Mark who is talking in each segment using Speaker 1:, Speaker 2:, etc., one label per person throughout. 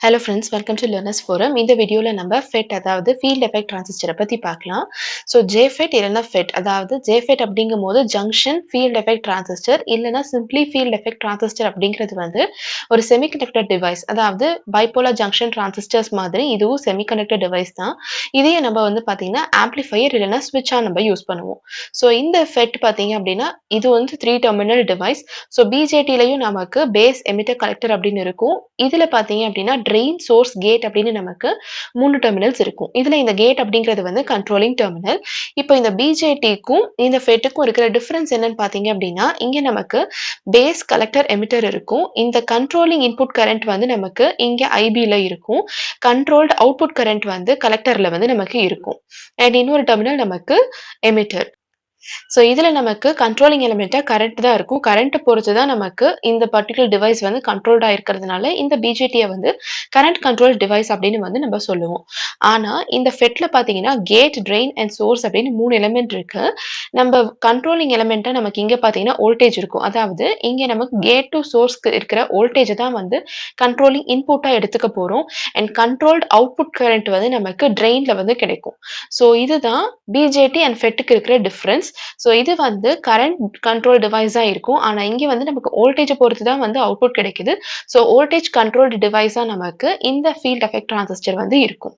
Speaker 1: Hello friends, welcome to learners forum. இந்த வீடியோல நம்ம FET அதாவது ஃபீல்ட் எஃபெக்ட் டிரான்சிஸ்டர பத்தி பார்க்கலாம். ஸோ JFET இல்லன்னா FET அதாவது JFET அப்படிங்கும்போது ஜங்ஷன் ஃபீல்ட் எஃபெக்ட் டிரான்சிஸ்டர் இல்லன்னா சிம்ப்ளி ஃபீல்ட் எஃபெக்ட் டிரான்சிஸ்டர் அப்படிங்கிறது வந்து ஒரு செமிகண்டக்டர் டிவைஸ். அதாவது பைபோலார் ஜங்ஷன் டிரான்சிஸ்டர்ஸ் மாதிரி இதுவும் செமிகண்டக்டர் டிவைஸ் தான். இதையே நம்ம வந்து பார்த்தீங்கன்னா ஆம்ப்ளிஃபையர் இல்லன்னா ஸ்விட்சா நம்ம யூஸ் பண்ணுவோம். ஸோ இந்த FET பார்த்தீங்க அப்படின்னா இது வந்து 3 டெர்மினல் டிவைஸ். ஸோ BJTலயும் நமக்கு பேஸ் எமிட்டர் கலெக்டர் அப்படின்னு இருக்கும். இதுல பார்த்தீங்க அப்படின்னா ட்ரெயின், சோர்ஸ், கேட் அப்படின்னு நமக்கு 3 டெர்மினல்ஸ் இருக்கும். இதுல இந்த கேட் அப்படிங்கிறது வந்து கண்ட்ரோலிங் டெர்மினல். இப்போ இந்த BJTக்கும் இந்த FETக்கும் இருக்கிற டிஃபரன்ஸ் என்னன்னு பார்த்தீங்க அப்படின்னா, இங்க நமக்கு பேஸ், கலெக்டர், எமிட்டர் இருக்கும். இந்த கண்ட்ரோலிங் இன்புட் கரண்ட் வந்து நமக்கு இங்க IBல இருக்கும். கண்ட்ரோல்ட் அவுட்புட் கரண்ட் வந்து கலெக்டர்ல வந்து நமக்கு இருக்கும். அண்ட் இன்னொரு டெர்மினல் நமக்கு எமிட்டர். ஸோ இதுல நமக்கு கண்ட்ரோலிங் எலிமெண்ட்டா கரண்ட் தான் இருக்கும். கரண்ட்ட பொறுத்து தான் நமக்கு இந்த பர்ட்டிகுலர் டிவைஸ் வந்து கண்ட்ரோல்டா இருக்கிறதுனால, இந்த BJTய வந்து கரண்ட் கண்ட்ரோல் டிவைஸ் அப்படின்னு வந்து நம்ம சொல்லுவோம். ஆனா, இந்த FETல பார்த்தீங்கன்னா, கேட், ட்ரெயின் அண்ட் சோர்ஸ் அப்படின்னு 3 எலிமெண்ட் இருக்கு. நம்ம கண்ட்ரோலிங் எலிமெண்ட்டா நமக்கு இங்க பார்த்தீங்கன்னா, வோல்டேஜ் இருக்கும். அதாவது இங்க நமக்கு கேட் டூ சோர்ஸ்க்கு இருக்கிற வோல்டேஜ தான் வந்து கண்ட்ரோலிங் இன்புட்டா எடுத்துக்க போறோம். அண்ட் கண்ட்ரோல்ட் அவுட்புட் கரண்ட் வந்து நமக்கு ட்ரெயின்ல வந்து கிடைக்கும். ஸோ இதுதான் BJT அண்ட் FETக்கு இருக்கிற டிஃபரன்ஸ். ஸோ இது வந்து கரண்ட் கண்ட்ரோல் டிவைஸா இருக்கும். ஆனா இங்க வந்து நமக்கு வோல்டேஜ பொறுத்து தான் வந்து அவுட்புட் கிடைக்குது. ஸோ வோல்டேஜ் கண்ட்ரோல்டு டிவைஸா நமக்கு இந்த ஃபீல்ட் எஃபெக்ட் டிரான்சிஸ்டர் வந்து இருக்கும்.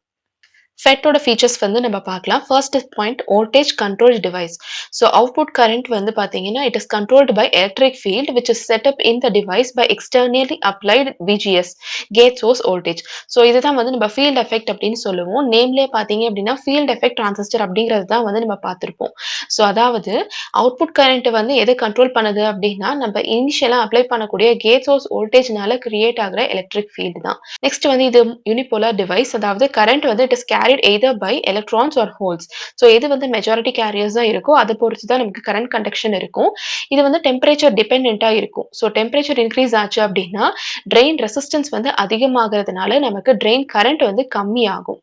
Speaker 1: FETஓட ஃபீச்சர்ஸ் வந்து நம்ம பார்க்கலாம். First point voltage control device. So output current வந்து பார்த்தீங்கன்னா, it is controlled by electric field which is set up in the device by externally applied VGS gate source voltage. So இதுதான் வந்து நம்ம ஃபீல்ட் எஃபெக்ட் அப்படின்னு சொல்லுவோம். நேம்லயே பார்த்தீங்க அப்படின்னா field effect transistor அப்படிங்கிறது தான் வந்து நம்ம பார்த்திருப்போம். ஸோ அதாவது அவுட்புட் கரண்ட் வந்து எது கண்ட்ரோல் பண்ணுது அப்படின்னா, நம்ம இனிஷியலா அப்ளை பண்ணக்கூடிய கேட் சோர்ஸ் வோல்டேஜ்னால கிரியேட் ஆகுற எலக்ட்ரிக் ஃபீல்ட் தான். நெக்ஸ்ட் வந்து இது யூனிபோலார் டிவைஸ். அதாவது கரண்ட் வந்து it is carried either by electrons R holes. So எது வந்து மெஜாரிட்டி கேரியர்ஸா இருக்கோ அதை பொறுத்து தான் நமக்கு கரண்ட் கண்டக்ஷன் இருக்கும். இது வந்து டெம்பரேச்சர் டிபெண்டா இருக்கும். ஸோ டெம்பரேச்சர் இன்க்ரீஸ் ஆச்சு அப்படின்னா ட்ரெயின் ரெசிஸ்டன்ஸ் வந்து அதிகமாகிறதுனால நமக்கு ட்ரெயின் கரண்ட் வந்து கம்மியாகும்.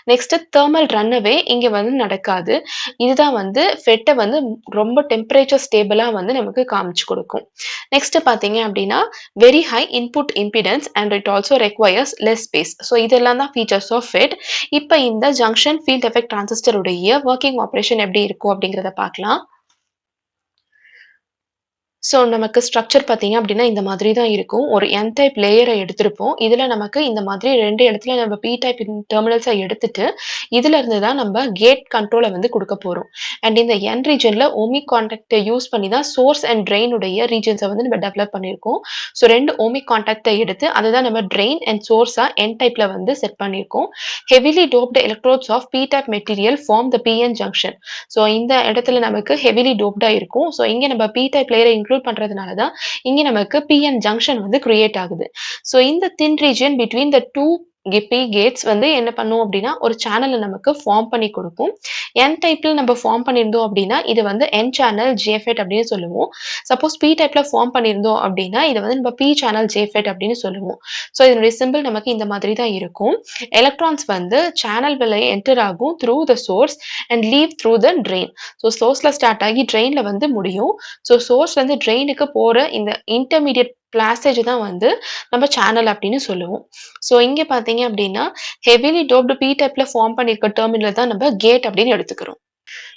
Speaker 1: நெக்ஸ்ட் தெர்மல் ரன்அவே இங்க வந்து நடக்காது. இதுதான் வந்து FET வந்து ரொம்ப டெம்பரேச்சர் ஸ்டேபிளா வந்து நமக்கு காமிச்சு கொடுக்கும். நெக்ஸ்ட் பாத்தீங்க அப்படின்னா very high input impedance and it also requires less space. So இதெல்லாம் தான் ஃபீச்சர்ஸ் ஆஃப் FET. இப்போ இந்த ஜங்ஷன் ஃபீல்ட் எஃபெக்ட் டிரான்சிஸ்டருடைய ஒர்க்கிங் ஆப்ரேஷன் எப்படி இருக்கும் அப்படிங்கிறத பார்க்கலாம். ஸோ நமக்கு ஸ்ட்ரக்சர் பார்த்தீங்க அப்படின்னா இந்த மாதிரி தான் இருக்கும். ஒரு N டைப் லேயரை எடுத்திருப்போம். இதுல நமக்கு இந்த மாதிரி 2 இடத்துல நம்ம P டைப் டெர்மினல்ஸ எடுத்துட்டு, இதுல இருந்து தான் நம்ம கேட் கண்ட்ரோல வந்து குடுக்க போறோம். அண்ட் இந்த N ரீஜியன்ல ஓமிக் கான்டாக்ட்ட யூஸ் பண்ணி தான் சோர்ஸ் அண்ட் ட்ரெயின் உடைய ரீஜியன்ஸ வந்து நம்ம டெவலப் பண்ணியிருக்கோம். ஸோ 2 ஓமிக் கான்டாக்ட்ட எடுத்து அதை தான் நம்ம ட்ரெயின் அண்ட் சோர்ஸா N டைப்ல வந்து செட் பண்ணியிருக்கோம். Heavily doped electrodes of P type material form the PN junction. So இந்த இடத்துல நமக்கு ஹெவிலி டோப்டா இருக்கும். ஸோ இங்க நம்ம P டைப் லேயரை இன்க்ளூட் பண்றதுனால தான் இங்க நமக்கு PN ஜங்ஷன் வந்து கிரியேட் ஆகுது. ஸோ இந்த thin region between the 2 P gates வந்து என்ன பண்ணும் அப்படின்னா ஒரு சேனலை நமக்கு ஃபார்ம் பண்ணி கொடுக்கும். N டைப்ல நம்ம ஃபார்ம் பண்ணியிருந்தோம் அப்படின்னா இது வந்து N சேனல் JFET அப்படின்னு சொல்லுவோம். சப்போஸ் P டைப்ல ஃபார்ம் பண்ணியிருந்தோம் அப்படின்னா இதை வந்து நம்ம P சேனல் JFET அப்படின்னு சொல்லுவோம். ஸோ இதனுடைய சிம்பிள் நமக்கு இந்த மாதிரி தான் இருக்கும். எலக்ட்ரான்ஸ் வந்து சேனல் வழியா என்டர் ஆகும் through the source and leave through the drain. So சோர்ஸ்ல ஸ்டார்ட் ஆகி ட்ரெயின்ல வந்து முடியும். ஸோ சோர்ஸ்ல இருந்து ட்ரெயினுக்கு போற இந்த இன்டர்மீடியட் பிளாசேஜ் தான் வந்து நம்ம சேனல் அப்படின்னு சொல்லுவோம். ஸோ இங்க பாத்தீங்க அப்படின்னா ஹெவிலி டோப்டு P டைப்ல ஃபார்ம் பண்ணிருக்க டெர்மினல் தான் நம்ம கேட் அப்படின்னு எடுத்துக்கிறோம்.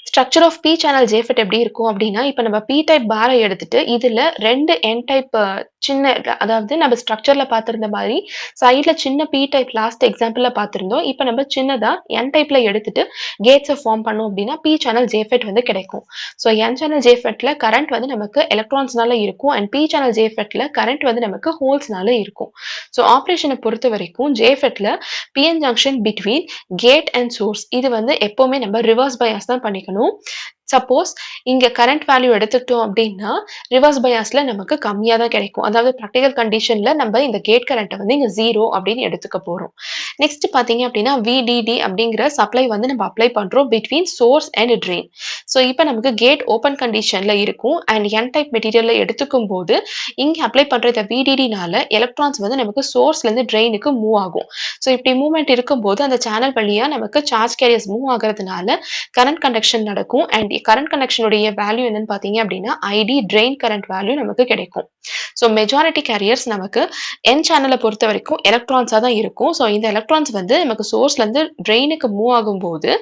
Speaker 1: Structure of P channel JFET எப்படி இருக்கும் அப்படின்னா, இப்ப நம்ம P டைப் பாரை எடுத்துட்டு இதுல 2 N டைப் சின்ன அதாவது நம்ம ஸ்ட்ரக்சர்ல பார்த்திருந்த மாதிரி சைட்ல சின்ன P டைப் லாஸ்ட் எக்ஸாம்பிள்ல பார்த்திருந்தோம். இப்ப நம்ம சின்னதா N டைப்ல எடுத்துட்டு கேட்ஸ ஃபார்ம் பண்ணோம் அப்படின்னா P சேனல் JFET வந்து கிடைக்கும். ஸோ N சேனல் JFETல கரண்ட் வந்து நமக்கு எலக்ட்ரான்ஸ்னால இருக்கும் அண்ட் P சேனல் JFETல கரண்ட் வந்து நமக்கு ஹோல்ஸ்னால இருக்கும். ஸோ ஆப்ரேஷனை பொறுத்த வரைக்கும் JFETல PN junction between gate and source இது வந்து எப்பவுமே நம்ம ரிவர்ஸ் பயாஸ் தான் பண்ணிக்கணும். சப்போஸ் இங்க கரண்ட் வேல்யூ எடுத்துக்கிட்டோம் அப்படின்னா ரிவர்ஸ் பயாஸ்ல நமக்கு கம்மியா தான் கிடைக்கும். அதாவது பிராக்டிகல் கண்டிஷன்ல நம்ம இந்த கேட் கரண்ட்டை வந்து இங்க 0 அப்படின்னு எடுத்துக்க போறோம். நெக்ஸ்ட் பாத்தீங்க அப்படின்னா VDD அப்படிங்கிற சப்ளை வந்து நம்ம அப்ளை பண்றோம் between source and train. So இப்போ நமக்கு கேட் ஓப்பன் கண்டிஷன்ல இருக்கும் அண்ட் N டைப் மெட்டீரியல்ல எடுத்துக்கும் போது இங்க அப்ளை பண்ற இந்த VDDனால எலக்ட்ரான்ஸ் வந்து நமக்கு சோர்ஸ்ல இருந்து ட்ரெயினுக்கு மூவ் ஆகும். ஸோ இப்படி மூவ்மெண்ட் இருக்கும்போது அந்த சேனல் வழியா நமக்கு சார்ஜ் கேரியர்ஸ் மூவ் ஆகுறதுனால கரண்ட் கண்டக்ஷன் நடக்கும் அண்ட் கரண்ட் கனெக்ஷனுடைய வேல்யூ என்னன்னு பார்த்தீங்க அப்படின்னா, ஐடி ட்ரெயின் கரண்ட் வேல்யூ நமக்கு கிடைக்கும். ஸோ மெஜாரிட்டி கேரியர்ஸ் நமக்கு என் சேனல பொறுத்தவரைக்கும் எலக்ட்ரான்ஸா தான் இருக்கும். ஸோ இந்த எலக்ட்ரான்ஸ் வந்து நமக்கு சோர்ஸ்லேருந்து ட்ரெயினுக்கு மூவ் ஆகும்போது,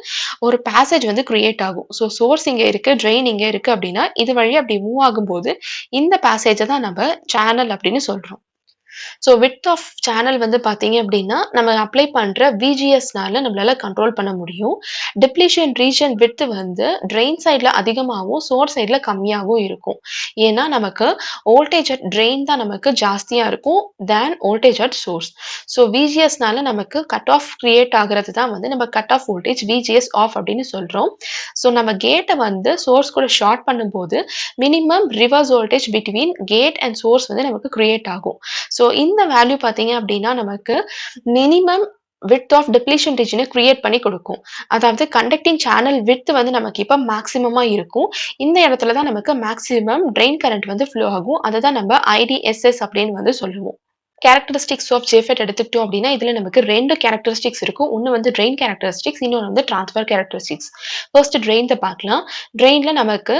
Speaker 1: ஒரு பேசேஜ் வந்து கிரியேட் ஆகும். ஸோ சோர்ஸ் இங்க இருக்கு, ட்ரெயின் இங்க இருக்கு அப்படின்னா, இது வழியா அப்படி மூவ் ஆகும்போது, இந்த பேசேஜ தான் நம்ம சேனல் அப்படின்னு சொல்றோம். ஸோ விட்த் ஆஃப் சேனல் வந்து பார்த்தீங்க அப்படின்னா, நம்ம அப்ளை பண்ற விஜிஎஸ்னால நம்மளால கண்ட்ரோல் பண்ண முடியும். டிப்ளீஷன் ரீஜன் விட்த் வந்து ட்ரெயின் சைட்ல அதிகமாவும், சோர்ஸ் சைட்ல கம்மியாவும் இருக்கும். ஏன்னா, நமக்கு வோல்டேஜ் அட் ட்ரெயின் தான் நமக்கு ஜாஸ்தியா இருக்கும் then voltage at source. So விஜிஎஸ்னால நமக்கு கட் ஆஃப் கிரியேட் ஆகுறது தான் வந்து நம்ம கட் ஆஃப் வோல்டேஜ் விஜிஎஸ் ஆஃப் அப்படின்னு சொல்றோம். ஸோ நம்ம கேட்ட வந்து சோர்ஸ் கூட ஷார்ட் பண்ணும்போது, minimum reverse voltage between gate and source வந்து நமக்கு கிரியேட் ஆகும். ஸோ இந்த வேல்யூ பார்த்தீங்க அப்படின்னா, நமக்கு minimum width of depletion region create பண்ணி கொடுக்கும். அதாவது கண்டக்டிங் சேனல் விட்த் வந்து நமக்கு இப்ப மேக்ஸிமமா இருக்கும். இந்த இடத்துல தான் நமக்கு மேக்ஸிமம் ட்ரெயின் கரண்ட் வந்து ஃப்ளோ ஆகும். அத தான் நம்ம ஐடிஎஸ்எஸ் அப்படின்னு வந்து சொல்லுவோம். கேரக்டரிஸ்டிக்ஸ் ஆஃப் ஜேஃபெட் எடுத்துக்கிட்டோம் அப்படின்னா, இதுல நமக்கு 2 கேரக்டரிஸ்டிக்ஸ் இருக்கும். ஒண்ணு வந்து ட்ரெயின் கேரக்டரிஸ்டிக்ஸ், இன்னொன்னு வந்து ட்ரான்ஸ்ஃபர் கேரக்டரிஸ்டிக்ஸ். ஃபர்ஸ்ட் ட்ரெயின்த பார்க்கலாம். ட்ரெயின்ல நமக்கு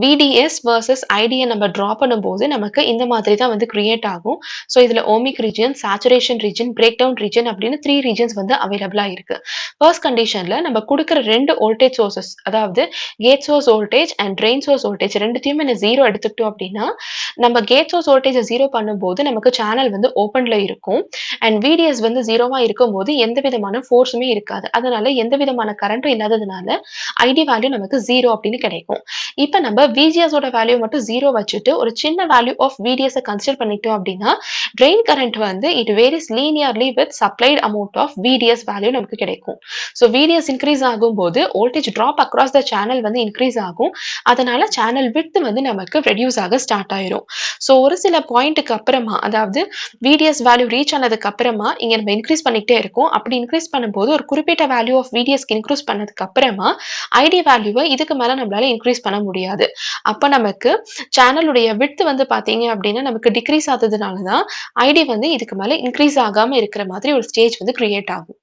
Speaker 1: விடிஎஸ் வெர்சஸ் ஐடிய நம்ம டிரா பண்ணும்போது, நமக்கு இந்த மாதிரி தான் வந்து கிரியேட் ஆகும். ஸோ இதுல ohmic region, saturation region, breakdown region அப்படின்னு 3 ரீஜியன்ஸ் வந்து அவைலபிளா இருக்கு. ஃபர்ஸ்ட் கண்டிஷன்ல நம்ம குடுக்குற 2 வோல்டேஜ் சோர்சஸ், அதாவது gate source voltage and drain source voltage 2த்தையுமே 0 எடுத்துக்கிட்டோம் அப்படின்னா, நம்ம கேட் சோர்ஸ் வோல்டேஜ 0 பண்ணும்போது நமக்கு சேனல் வந்து ஓப்பன்ல இருக்கும். அண்ட் விடிஎஸ் வந்து 0வா இருக்கும்போது எந்த விதமான ஃபோர்ஸுமே இருக்காது. அதனால எந்த விதமான கரண்ட்டும் இல்லாததுனால ஐடி வேல்யூ நமக்கு 0 அப்படின்னு கிடைக்கும். இப்ப நம்ம விஜிஎஸ் ஓட வேல்யூ மட்டும் 0 வச்சுட்டு ஒரு சின்ன வேல்யூ ஆஃப் விடிஎஸ் கன்சிடர் பண்ணிட்டோம் அப்படின்னா, ட்ரெயின் கரண்ட் வந்து it varies linearly with supplied amount of VDS value நமக்கு கிடைக்கும். ஸோ விடிஎஸ் இன்க்ரீஸ் ஆகும்போது voltage drop across the channel வந்து இன்க்ரீஸ் ஆகும். அதனால சேனல் விட்த் வந்து நமக்கு ரெடியூஸ் ஆக ஸ்டார்ட் ஆயிரும். ஸோ ஒரு சில பாயிண்ட்டுக்கு அப்புறமா, அதாவது விடிஎஸ் வேல்யூ ரீச் ஆனதுக்கு அப்புறமா இங்க நம்ம இன்க்ரீஸ் பண்ணிக்கிட்டே இருக்கோம். அப்படி இன்க்ரீஸ் பண்ணும்போது ஒரு குறிப்பிட்ட வேல்யூ ஆஃப் விடிஎஸ்க்கு இன்க்ரீஸ் பண்ணதுக்கு அப்புறமா ஐடி வேல்யூவை இதுக்கு மேல நம்மளால இன்க்ரீஸ் பண்ண முடியாது. அப்ப நமக்கு சேனலுடைய விட்த் வந்து பாத்தீங்க அப்படின்னா நமக்கு டிக்ரீஸ் ஆகுறதுனால தான் ஐடி வந்து இதுக்கு மேல இன்க்ரீஸ் ஆகாம இருக்கிற மாதிரி ஒரு ஸ்டேஜ் வந்து கிரியேட் ஆகும்.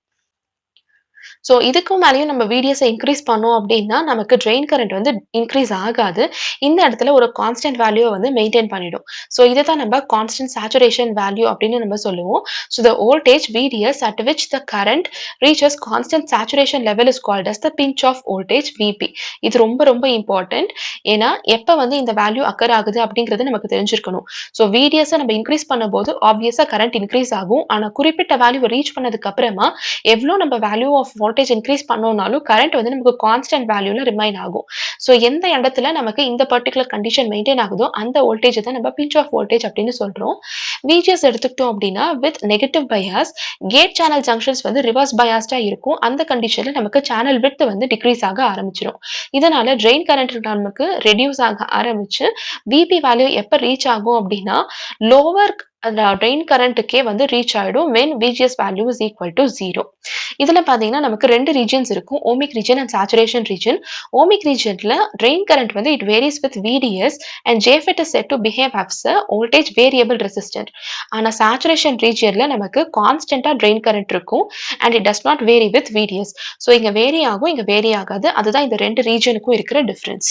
Speaker 1: ஸோ இதுக்கும் மேலேயும் நம்ம விடிஎஸை இன்க்ரீஸ் பண்ணோம் அப்படின்னா, நமக்கு ட்ரெயின் கரண்ட் வந்து இன்க்ரீஸ் ஆகாது. இந்த இடத்துல ஒரு கான்ஸ்டன்ட் வேல்யூவ வந்து மெயின்டெயின் பண்ணிடும். ஸோ இத தான் நம்ம கான்ஸ்டன்ட் சேச்சுரேஷன் வேல்யூ அப்படின்னு நம்ம சொல்லுவோம். So the voltage VDS at which the current reaches constant saturation level is called as the pinch off voltage VP. இது ரொம்ப ரொம்ப இம்பார்ட்டன்ட். ஏன்னா எப்ப வந்து இந்த வேல்யூ அக்கர் ஆகுது அப்படிங்கிறது நமக்கு தெரிஞ்சிருக்கணும். ஸோ விடிஎஸை நம்ம இன்க்ரீஸ் பண்ணும்போது ஆப்வியஸா கரண்ட் இன்க்ரீஸ் ஆகும். ஆனா குறிப்பிட்ட வேல்யூவை ரீச் பண்ணதுக்கு அப்புறமா எவ்வளோ நம்ம வேல்யூ ஆஃப் வோல்டேஜ் இன்க்ரீஸ் பண்ணோம்னாலும் கரண்ட் வந்து நமக்கு கான்ஸ்டன்ட் வேல்யூல ரிமைன் ஆகும். ஸோ எந்த இடத்துல நமக்கு இந்த பர்டிகுலர் கண்டிஷன் மெயின்டைன் ஆகுதோ அந்த வோல்டேஜ் தான் நம்ம பிஞ்ச் ஆஃப் வோல்டேஜ் அப்படின்னு சொல்றோம். விஜிஎஸ் எடுத்துக்கிட்டோம் அப்படின்னா with negative bias gate channel junctions வந்து ரிவர்ஸ் பயாஸ்டா இருக்கும். அந்த கண்டிஷன்ல நமக்கு சேனல் விட்த் வந்து டிக்ரீஸ் ஆக ஆரம்பிச்சிடும். இதனால ட்ரெயின் கரண்ட் நமக்கு ரெடியூஸ் ஆக ஆரம்பிச்சு விபி வேல்யூ எப்ப ரீச் ஆகும் அப்படின்னா லோவர் அந்த ட்ரெயின் கரண்ட்டுக்கே வந்து ரீச் ஆயிடும் when VGS value is equal to 0. இதுல பாத்தீங்கன்னா நமக்கு 2 ரீஜன்ஸ் இருக்கும். Ohmic region and saturation region. Ohmic ரீஜன்ல ட்ரெயின் கரண்ட் வந்து it varies with VDS and JFET is said to behave as a voltage variable resistor. ஆனா saturation ரீஜன்ல நமக்கு கான்ஸ்டன்டா ட்ரெயின் கரண்ட் இருக்கும் and it does not vary with VDS. So இங்க vary ஆகும், இங்க வேரி ஆகாது. அதுதான் இந்த 2 ரீஜனுக்கும் இருக்கிற டிஃபரன்ஸ்.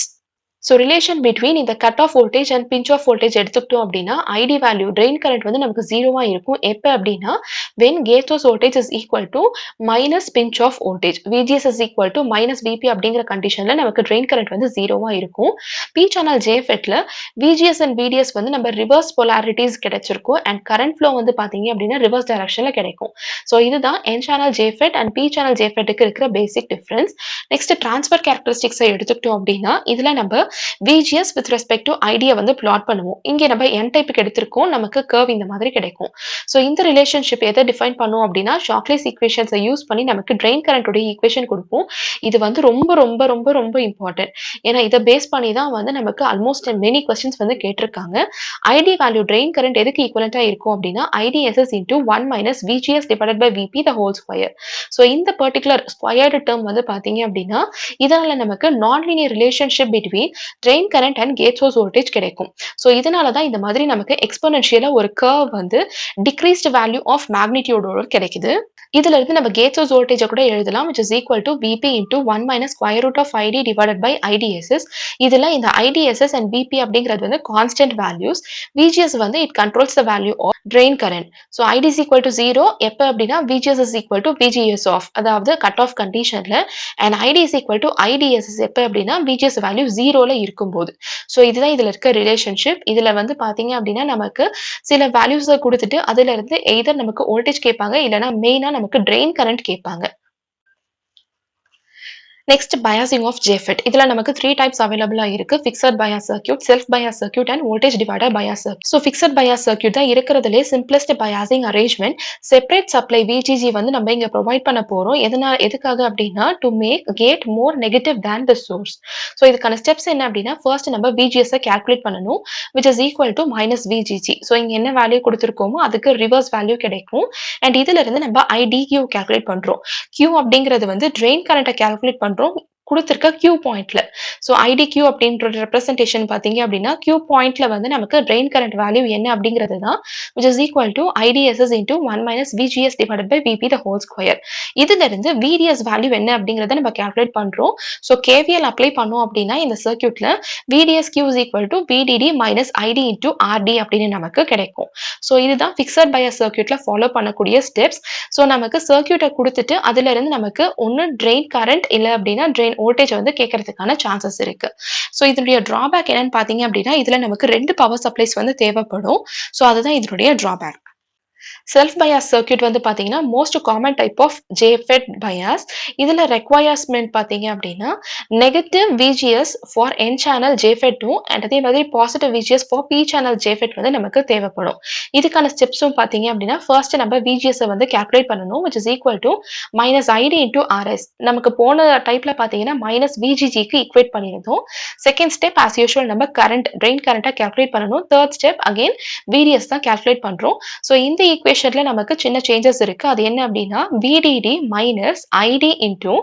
Speaker 1: ஸோ ரிலேஷன் பிட்வீன் இந்த cut off voltage and pinch off voltage எடுத்துக்கிட்டோம் அப்படின்னா ஐடி வேல்யூ ட்ரெயின் கரண்ட் வந்து நமக்கு 0வா இருக்கும். எப்போ அப்படின்னா when gate source voltage is equal to minus pinch of voltage, VGS is equal to minus VP அப்படிங்கிற கண்டிஷன்ல நமக்கு ட்ரெயின் கரண்ட் வந்து 0வா இருக்கும். பி சேனல் ஜேஃபெட்ல VGS அண்ட் VDS வந்து நம்ம ரிவர்ஸ் பொலாரிட்டிஸ் கிடைச்சிருக்கும் அண்ட் கரண்ட் ஃப்ளோ வந்து பாத்தீங்க அப்படின்னா ரிவர்ஸ் டைரக்ஷன்ல கிடைக்கும். ஸோ இதுதான் N channel JFET and P channel ஜேஃபெட்டுக்கு இருக்கிற பேசிக் டிஃபரன்ஸ். நெக்ஸ்ட் டிரான்ஸ்ஃபர் கேரக்டரிஸ்டிக்ஸை எடுத்துக்கிட்டோம் அப்படின்னா இதுல நம்ம VGS with respect to ஐடியை வந்து பிளாட் பண்ணுவோம். இங்கே நம்ம N டைப்புக்கு எடுத்திருக்கோம். நமக்கு கர்வ் இந்த மாதிரி கிடைக்கும். ஸோ இந்த ரிலேஷன்ஷிப் எதை டிஃபைன் பண்ணும் அப்படின்னா ஷாக்லேஸ் ஈக்குவேஷன்ஸை யூஸ் பண்ணி நமக்கு ட்ரெயின் கரண்ட்டுடைய ஈக்குவேஷன் கொடுப்போம். இது வந்து ரொம்ப ரொம்ப ரொம்ப ரொம்ப இம்பார்ட்டன்ட். ஏன்னா இதை பேஸ் பண்ணி தான் வந்து நமக்கு ஆல்மோஸ்ட் மெனி கொஸ்டின்ஸ் வந்து கேட்டிருக்காங்க. ஐடி வேல்யூ ட்ரெயின் கரண்ட் எதுக்கு ஈக்குவலண்டா இருக்கும் அப்படின்னா IDSS into 1 minus VGS divided by VP the whole square. So இந்த பர்டிகுலர் ஸ்கொயர்டு டேர்ம் வந்து பாத்தீங்க அப்படின்னா இதனால நமக்கு non linear relationship between drain current and gate source voltage கிடைக்கும். ஸோ இதனால தான் இந்த மாதிரி நமக்கு எக்ஸ்போனென்ஷியலா ஒரு கர்வ் வந்து டிக்ரீஸ்ட் வேல்யூ ஆஃப் மேக்னிடியூடோட கிடைக்குது. இதுல இருந்து நம்ம கேட் சோர்ஸ் வோல்டேஜ கூட எழுதலாம் which is equal to Vp into 1 minus square root of ID divided by IDSS. இதுல இந்த IDSS and Vp அப்படிங்கிறது வந்து constant values. VGS வந்து it controls the value of drain current. So ID is equal to 0 எப்ப அப்படின்னா VGS is equal to VGS off, அதாவது cut off conditionல, and ID is equal to IDSS எப்ப அப்படின்னா VGS value 0ல இருக்கும்போது. So இதுதான் இதுல இருக்க ரிலேஷன்ஷிப். இதுல வந்து பாத்தீங்க அப்படின்னா நமக்கு சில வேல்யூஸை கொடுத்துட்டு அதுல இருந்து எய்தர் நமக்கு வோல்டேஜ் கேட்பாங்க இல்லைன்னா மெயினா நமக்கு ட்ரெயின் கரண்ட் கேட்பாங்க. Next biasing of JFET. இதுல நமக்கு 3 types available இருக்கு. Fixed bias circuit, self bias circuit and voltage divider bias circuit. So fixed bias circuit தான் இருக்கிறதுலே simplest biasing arrangement. Separate supply VGG வந்து நம்ம இங்க provide பண்ண போறோம். எதுக்காக அப்படின்னா to make gate more negative than the source. So இதுக்கான steps என்ன அப்படின்னா first நம்ம VGS calculate பண்ணணும் which is equal to minus VGG. So இங்க என்ன வேல்யூ கொடுத்திருக்கோமோ அதுக்கு reverse value கிடைக்கும். And இதுல இருந்து நம்ம IDQ calculate பண்றோம். Q அப்படிங்கிறது வந்து drain current calculate பண்றோம் கொடுத்திருக்க Q பாயிண்ட்ல. ஸோ IDQ அப்படின்ற ரெப்ரசன்டேஷன் பார்த்தீங்க அப்படின்னா Q பாயிண்ட்ல வந்து நமக்கு ட்ரெயின் கரண்ட் வேல்யூ என்ன அப்படிங்கிறது தான் which is equal to IDSS into 1 minus VGS divided by VP the whole square. இதுல இருந்து VDS வேல்யூ என்ன அப்படிங்கிறத நம்ம கால்குலேட் பண்றோம். ஸோ KVL அப்ளை பண்ணோம் அப்படின்னா இந்த சர்க்யூட்ல VDS Q is equal to VDD minus ID into RD அப்படின்னு நமக்கு கிடைக்கும். ஸோ இதுதான் ஃபிக்ஸட் பயாஸ் சர்க்யூட்ல ஃபாலோ பண்ணக்கூடிய ஸ்டெப்ஸ். ஸோ நமக்கு சர்க்யூட்டை கொடுத்துட்டு அதுல இருந்து நமக்கு ஒன்னு ட்ரெயின் கரண்ட் இல்லை அப்படின்னா ட்ரெயின் வோல்டேஜ் வந்து கேட்கறதுக்கான சான்சஸ் இருக்கு. ஸோ இதனுடைய டிராபேக் என்னன்னு பாத்தீங்க அப்படின்னா இதுல நமக்கு 2 பவர் சப்ளைஸ் வந்து தேவைப்படும். ஸோ அதுதான் இதனுடைய டிராபேக். செல்ஃப் பயாஸ் சர்க்யூட் வந்து பாத்தீங்கன்னா most common type of JFET bias. இதுல ரெக்வயர்மெண்ட் பாத்தீங்க அப்படின்னா negative VGS for N channel JFET and அதே மாதிரி positive VGS for P channel JFET வந்து நமக்கு தேவைப்படும். இதுக்கான ஸ்டெப்ஸும் பாத்தீங்க அப்படின்னா ஃபர்ஸ்ட் நம்ம VGS வந்து கால்குலேட் பண்ணணும் which is equal to minus ID into RS. நமக்கு போன டைப்ல பாத்தீங்கன்னா மைனஸ் VGGக்கு ஈக்குவேட் பண்ணியிருந்தோம். செகண்ட் ஸ்டெப் ஆஸ் யூஷுவல் நம்ம கரண்ட் ட்ரெயின் கரண்ட்டை கால்குலேட் பண்ணணும். தேர்ட் ஸ்டெப் அகைன் VDS தான் கால்குலேட் பண்றோம். ஸோ இந்த ஈக்குவேஷன்ல நமக்கு சின்ன சேஞ்சஸ் இருக்கு. அது என்ன அப்படின்னா VDD minus ID into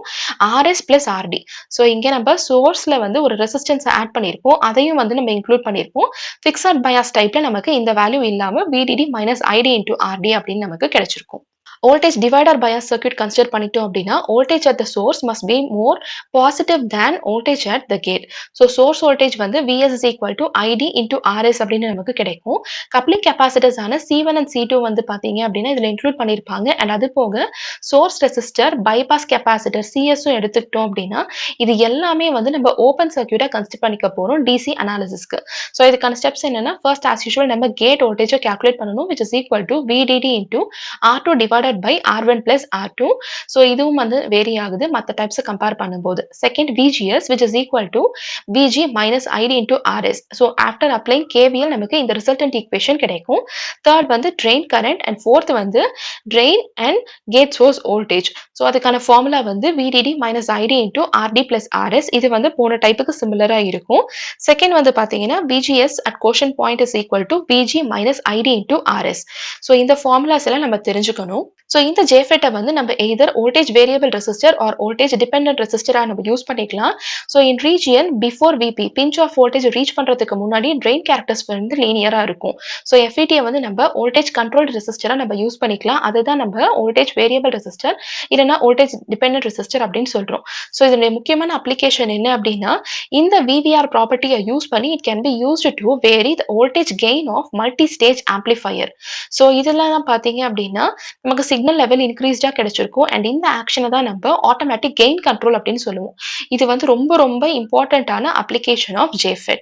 Speaker 1: RS plus RD. So இங்க நம்ம சோர்ஸ்ல வந்து ஒரு ரெசிஸ்டன்ஸ் ஆட் பண்ணியிருப்போம். அதையும் வந்து நம்ம இன்க்ளூட் பண்ணியிருப்போம். ஃபிக்ஸட் பயாஸ் டைப்ல நமக்கு இந்த வேல்யூ இல்லாம VDD minus ID into RD அப்படின்னு நமக்கு கிடைச்சிருக்கும். Voltage divider bias circuit consider பண்ணிட்டோம் அப்படின்னா voltage at the source must be more positive than voltage at the gate. So source voltage வந்து VS is equal to ID into RS அப்படின்னு நமக்கு கிடைக்கும். Coupling capacitors ஆன C1 and C2 வந்து பாத்தீங்க அப்படின்னா இதுல இன்க்ளூட் பண்ணியிருப்பாங்க. அண்ட் அது போக source resistor bypass capacitor CS எடுத்துக்கிட்டோம் அப்படின்னா இது எல்லாமே வந்து நம்ம ஓப்பன் சர்க்யூட்டை கன்சிடர் பண்ணிக்க போறோம் DC அனாலிசிஸ்க்கு. ஸோ இதுக்கான ஸ்டெப்ஸ் என்னன்னா ஃபர்ஸ்ட் ஆஸ் யூஷுவல் நம்ம கேட் வோல்டேஜை கால்குலேட் பண்ணணும் which is equal to VDD into R2 divided by R1 plus R2. So இதுவும் வந்து வேரி ஆகுது மற்ற டைப்ஸ் கம்பேர் பண்ணும்போது. Second VGS which is equal to VG minus ID into RS. So after applying KVL நமக்கு இந்த resultant equation கிடைக்கும். Third வந்து drain current and fourth வந்து drain and gate source voltage. So அதுக்கான formula வந்து VDD minus ID into RD plus RS. இது வந்து போன டைப்புக்கு சிமிலரா இருக்கும். செகண்ட் வந்து பாத்தீங்கன்னா VGS at quotient point is equal to VG minus ID into RS. So இந்த ஃபார்முலாஸ் எல்லாம் நம்ம தெரிஞ்சுக்கணும். ஸோ இந்த JFET வந்து நம்ம either voltage variable resistor or voltage dependent ரெசிஸ்டரா நம்ம யூஸ் பண்ணிக்கலாம். So in region before VP pinch off voltage reach பண்றதுக்கு முன்னாடி ட்ரெயின் கேரக்டர்ஸ் வந்து லீனியரா இருக்கும். ஸோ FET வந்து நம்ம வோல்டேஜ் கண்ட்ரோல் ரெசிஸ்டரா நம்ம யூஸ் பண்ணிக்கலாம். அதுதான் நம்ம வோல்டேஜ் வேரியபிள் ரெசிஸ்டர் இல்லைன்னா வோல்டேஜ் டிபெண்டன்ட் ரெசிஸ்டர் அப்படின்னு சொல்றோம். ஸோ இதனுடைய முக்கியமான அப்ளிகேஷன் என்ன அப்படின்னா இந்த VVR ப்ராப்பர்ட்டியை யூஸ் பண்ணி it can be used to vary the voltage gain of multi stage amplifier. So இதெல்லாம் பாத்தீங்க அப்படின்னா நமக்கு சிக்னல் லெவல் இன்க்ரீஸ்டா கிடைச்சிருக்கும். அண்ட் இந்த ஆக்ஷனை தான் நம்ம ஆட்டோமேட்டிக் கெயின் கண்ட்ரோல் அப்படின்னு சொல்லுவோம். இது வந்து ரொம்ப ரொம்ப இம்பார்ட்டன்டான அப்ளிகேஷன் ஆஃப் JFET.